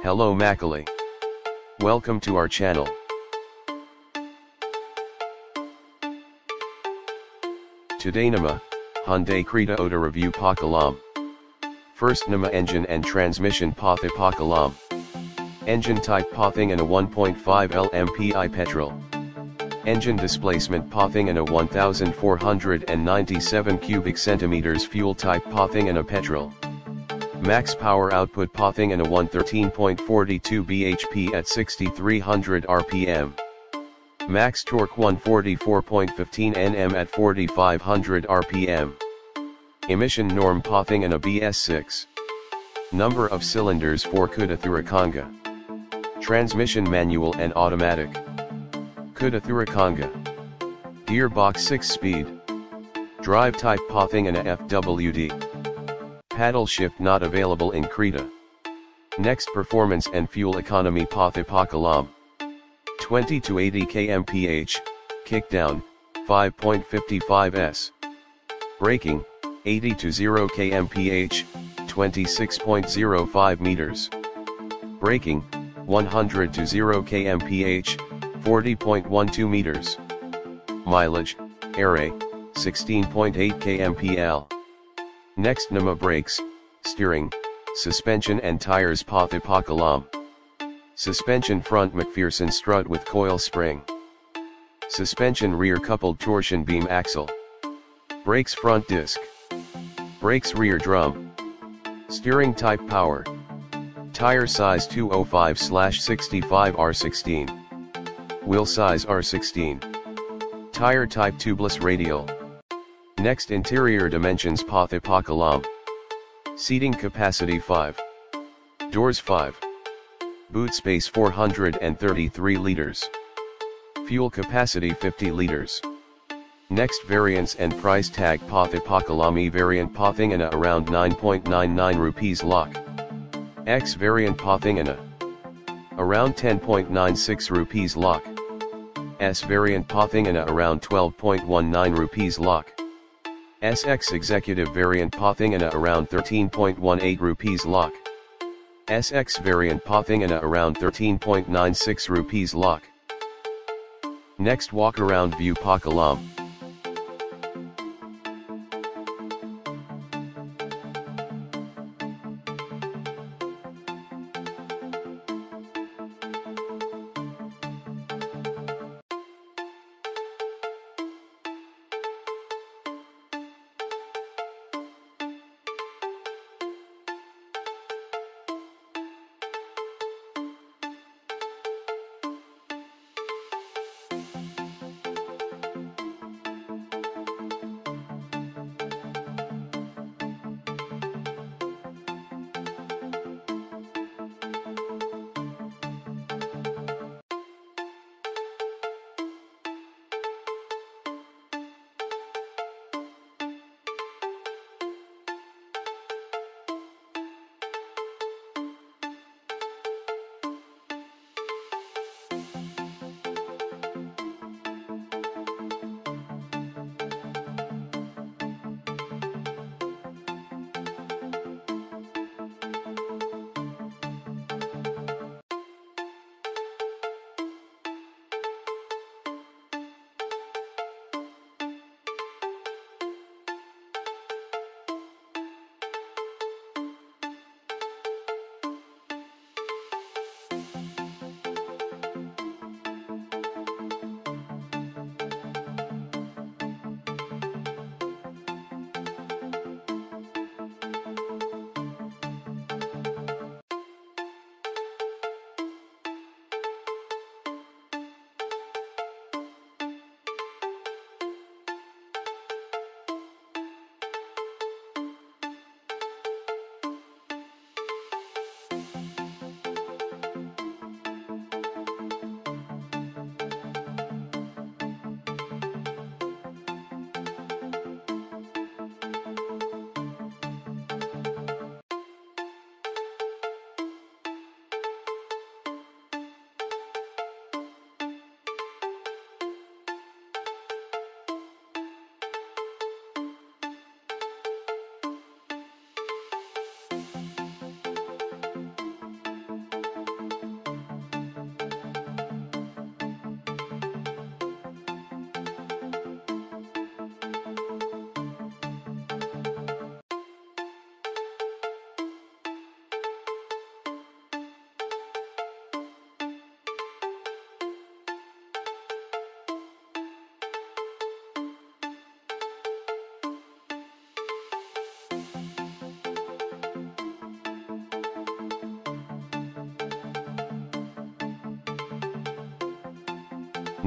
Hello Macaulay. Welcome to our channel. Today Nama, Hyundai Creta Auto Review Pakalam. First Nama engine and transmission Pathe Pakalam. Engine type Pathing and a 1.5 LMPI petrol. Engine displacement Pathing and a 1497 cubic centimeters. Fuel type Pathing and a petrol. Max power output Pathing and a 113.42 bhp at 6300 rpm. Max torque 144.15 Nm at 4500 rpm. Emission norm Pathing and a BS6. Number of cylinders 4 Kudathurikanga. Transmission manual and automatic. Kudathurikanga. Gearbox 6-speed. Drive type Pathing and a FWD. Paddle shift not available in Creta. Next performance and fuel economy Pathe Pakalam. 20 to 80 kmph, kickdown, 5.55 s. Braking, 80 to 0 kmph, 26.05 meters. Braking, 100 to 0 kmph, 40.12 meters. Mileage, array, 16.8 kmpl. Next Nama brakes, steering, suspension and tires Pathe Pakalam. Suspension front McPherson strut with coil spring. Suspension rear coupled torsion beam axle. Brakes front disc. Brakes rear drum. Steering type power. Tire size 205/65 R16. Wheel size R16. Tire type tubeless radial. Next interior dimensions Pathe Pakalam. Seating capacity 5. Doors 5. Boot space 433 liters. Fuel capacity 50 liters. Next variants and price tag Pathe Pakalam. Variant Pathingana around 9.99 rupees lakh. X variant Pathingana around 10.96 rupees lakh. S variant Pathingana around 12.19 rupees lakh. SX executive variant Pathingana around 13.18 rupees lakh. SX variant Pathingana around 13.96 rupees lakh. Next walk around view Pakalam.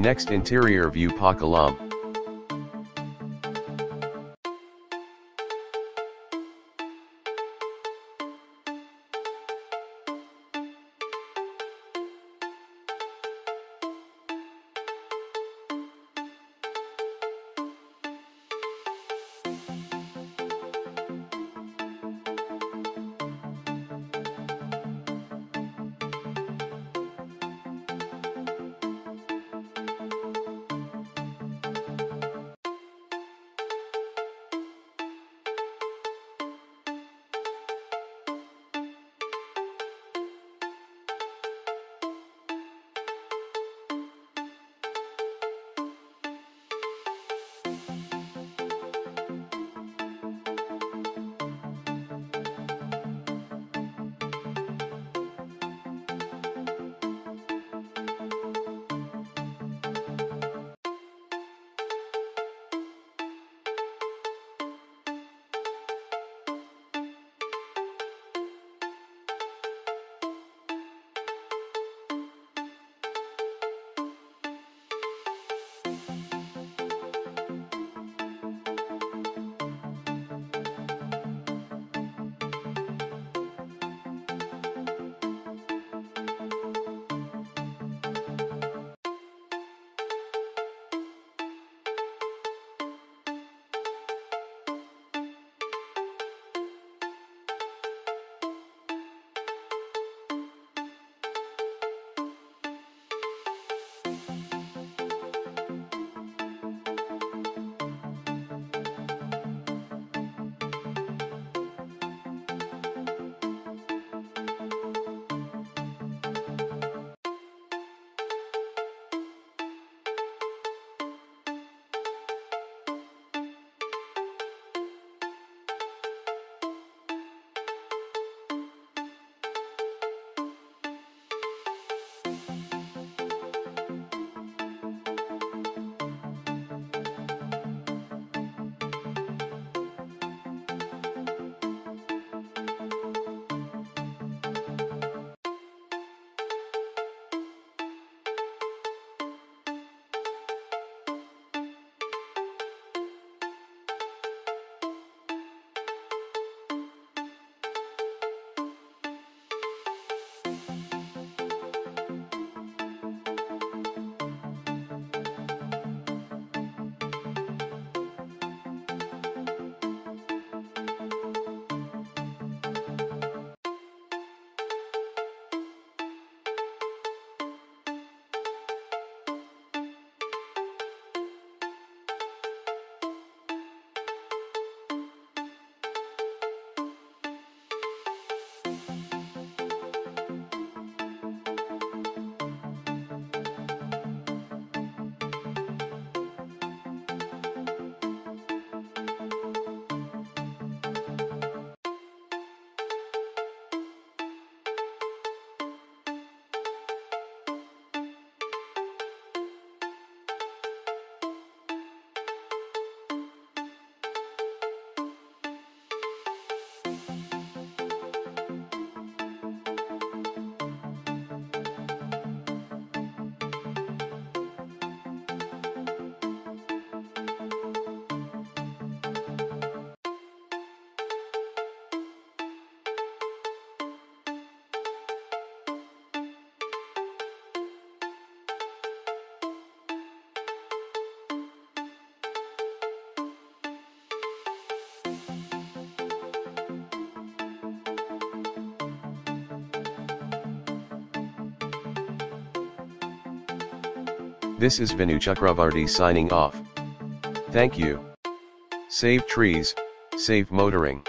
Next, interior view Pakalam. This is Vinu Chakravarti signing off. Thank you. Save trees, save motoring.